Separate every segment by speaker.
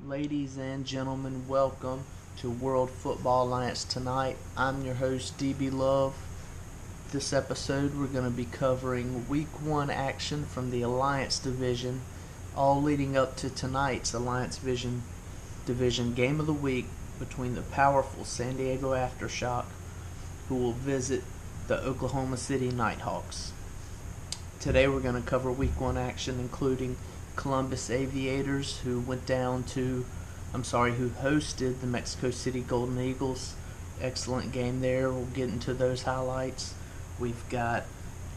Speaker 1: Ladies and gentlemen, welcome to World Football Alliance Tonight. I'm your host, DB Love. This episode, we're going to be covering Week 1 action from the Alliance Division, all leading up to tonight's Alliance Division Game of the Week between the powerful San Diego Aftershock, who will visit the Oklahoma City Nighthawks. Today, we're going to cover Week 1 action, including Columbus Aviators, who hosted the Mexico City Golden Eagles. Excellent game there. We'll get into those highlights. We've got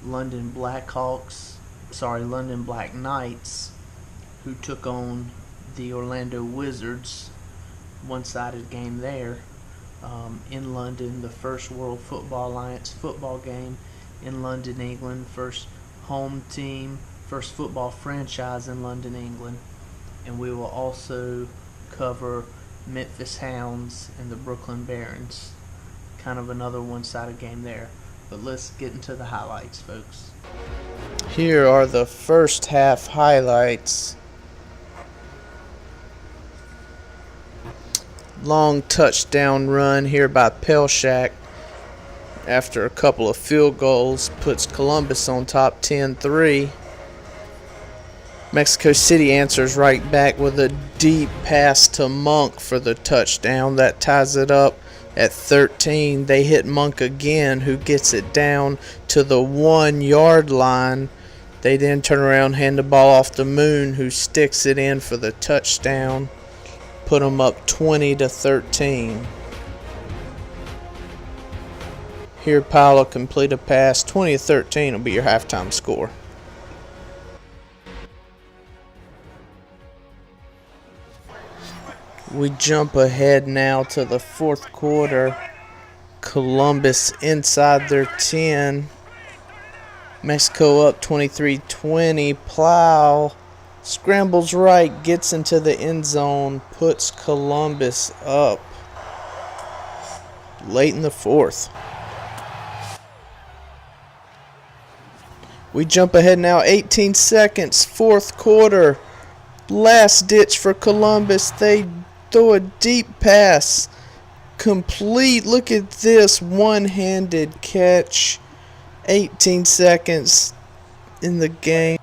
Speaker 1: London Black Knights, who took on the Orlando Wizards. One-sided game there in London. The first World Football Alliance football game in London, England. First home team. First football franchise in London, England. And we will also cover Memphis Hounds and the Brooklyn Barons. Kind of another one-sided game there. But let's get into the highlights, folks. Here are the first half highlights. Long touchdown run here by Pelshak after a couple of field goals puts Columbus on top 10-3. Mexico City answers right back with a deep pass to Monk for the touchdown. That ties it up at 13. They hit Monk again, who gets it down to the 1-yard line. They then turn around, hand the ball off to Moon, who sticks it in for the touchdown. Put them up 20-13. Here, Paolo complete a pass. 20-13 will be your halftime score. We jump ahead now to the fourth quarter. Columbus inside their 10. Mexico up 23-20. Plow scrambles right, gets into the end zone, puts Columbus up late in the fourth. We jump ahead now, 18 seconds, fourth quarter. Last ditch for Columbus. They throw a deep pass. Complete. Look at this one-handed catch. 18 seconds in the game.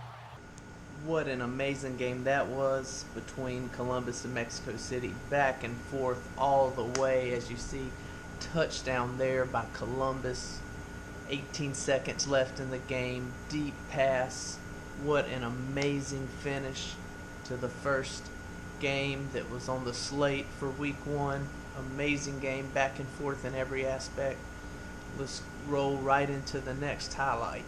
Speaker 1: What an amazing game that was between Columbus and Mexico City. Back and forth all the way. As you see, touchdown there by Columbus. 18 seconds left in the game. Deep pass. What an amazing finish to the first game that was on the slate for Week 1. Amazing game, back and forth in every aspect. Let's roll right into the next highlight.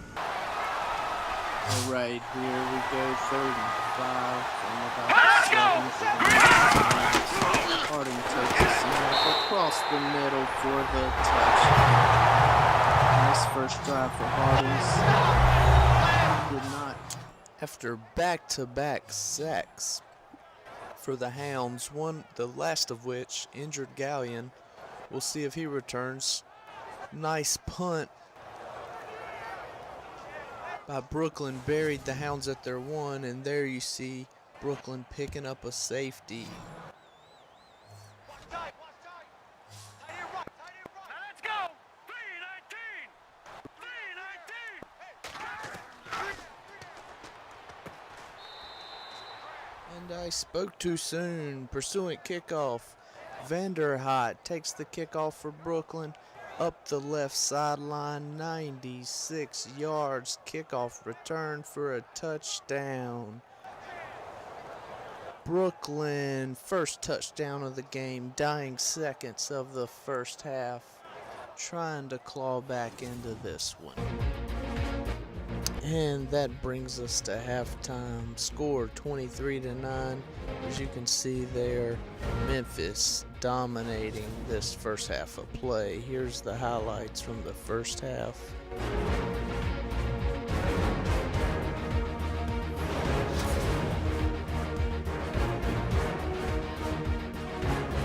Speaker 1: Alright, here we go, 35 from about 7. Harding takes a snap across the middle for the touchdown. Nice first drive for Harding. Did not. After back-to-back sacks for the Hounds, the last of which injured Gallion. We'll see if he returns. Nice punt by Brooklyn, buried the Hounds at their 1, and there you see Brooklyn picking up a safety. And I spoke too soon. Pursuing kickoff. Vanderhaat takes the kickoff for Brooklyn. Up the left sideline, 96 yards. Kickoff return for a touchdown. Brooklyn, first touchdown of the game. Dying seconds of the first half. Trying to claw back into this one. And that brings us to halftime. Score 23-9. As you can see there, Memphis dominating this first half of play. Here's the highlights from the first half.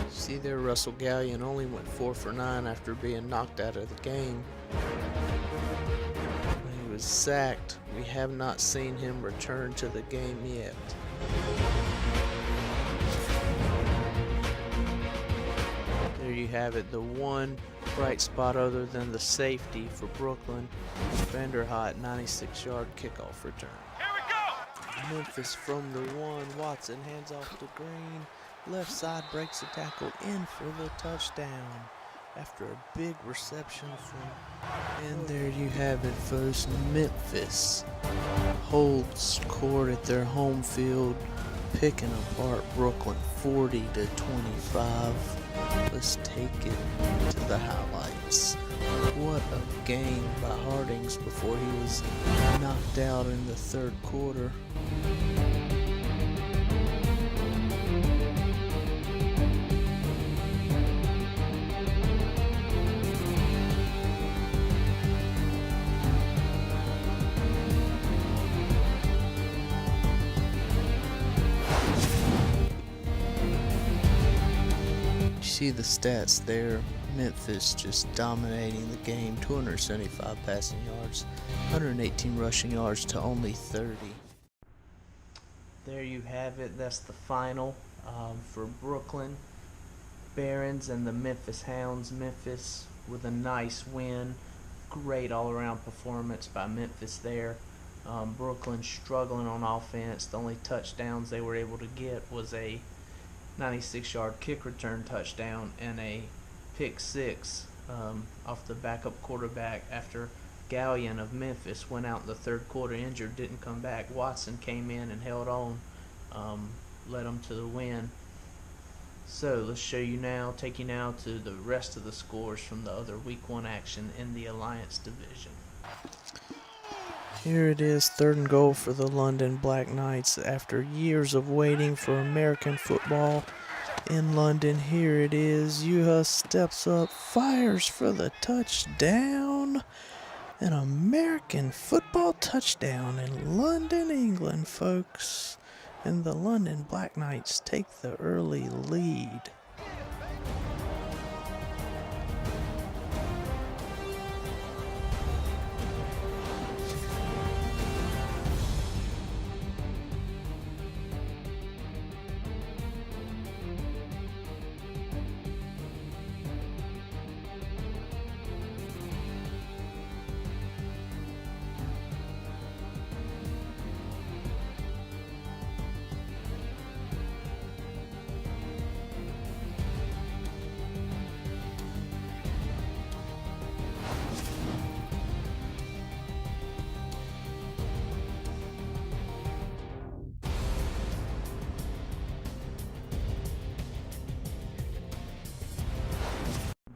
Speaker 1: See there, Russell Gallion only went 4 for 9 after being knocked out of the game. Was sacked. We have not seen him return to the game yet. have it, the one bright spot other than the safety for Brooklyn. Vanderhot 96-yard kickoff return.
Speaker 2: Here we go!
Speaker 1: Memphis from the one. Watson hands off to Green. Left side breaks the tackle in for the touchdown after a big reception from. And there you have it, folks. Memphis holds court at their home field, picking apart Brooklyn 40-25. Let's take it to the highlights. What a game by Hardings before he was knocked out in the third quarter. See the stats there. Memphis just dominating the game. 275 passing yards, 118 rushing yards to only 30. There you have it. That's the final for Brooklyn Barons and the Memphis Hounds. Memphis with a nice win. Great all-around performance by Memphis there. Brooklyn struggling on offense. The only touchdowns they were able to get was a 96-yard kick return touchdown and a pick six off the backup quarterback after Gallion of Memphis went out in the third quarter injured, didn't come back. Watson came in and held on, led them to the win. So let's show you now, take you now to the rest of the scores from the other Week 1 action in the Alliance Division. Here it is, 3rd and goal for the London Black Knights after years of waiting for American football in London. Here it is. Yuha steps up, fires for the touchdown. An American football touchdown in London, England, folks. And the London Black Knights take the early lead.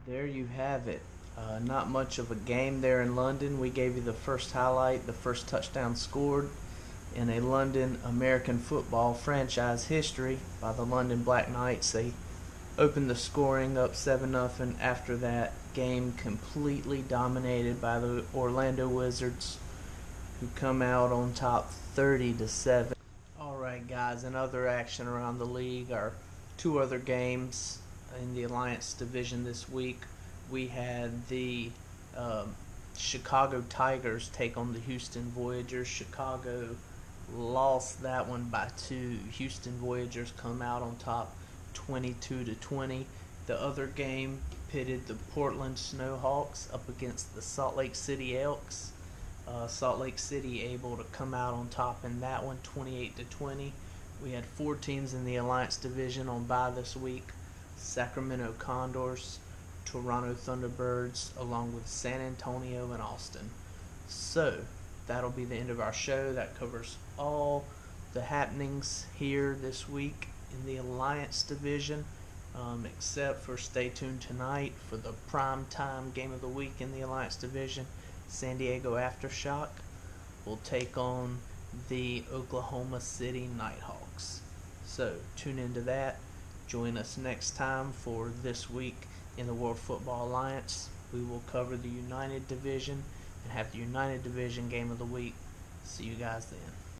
Speaker 1: There you have it. Not much of a game there in London. We gave you the first highlight, the first touchdown scored in a London American football franchise history by the London Black Knights. They opened the scoring up 7-0. After that, game completely dominated by the Orlando Wizards, who come out on top 30-7. Alright guys, in other action around the league, our two other games in the Alliance Division this week. We had the Chicago Tigers take on the Houston Voyagers. Chicago lost that one by 2. Houston Voyagers come out on top 22-20. The other game pitted the Portland Snowhawks up against the Salt Lake City Elks. Salt Lake City able to come out on top in that one, 28-20. We had 4 teams in the Alliance Division on bye this week. Sacramento Condors, Toronto Thunderbirds, along with San Antonio and Austin. So that'll be the end of our show. That covers all the happenings here this week in the Alliance Division, except for stay tuned tonight for the prime time game of the week in the Alliance Division. San Diego Aftershock will take on the Oklahoma City Nighthawks. So tune into that. Join us next time for This Week in the World Football Alliance. We will cover the United Division and have the United Division game of the week. See you guys then.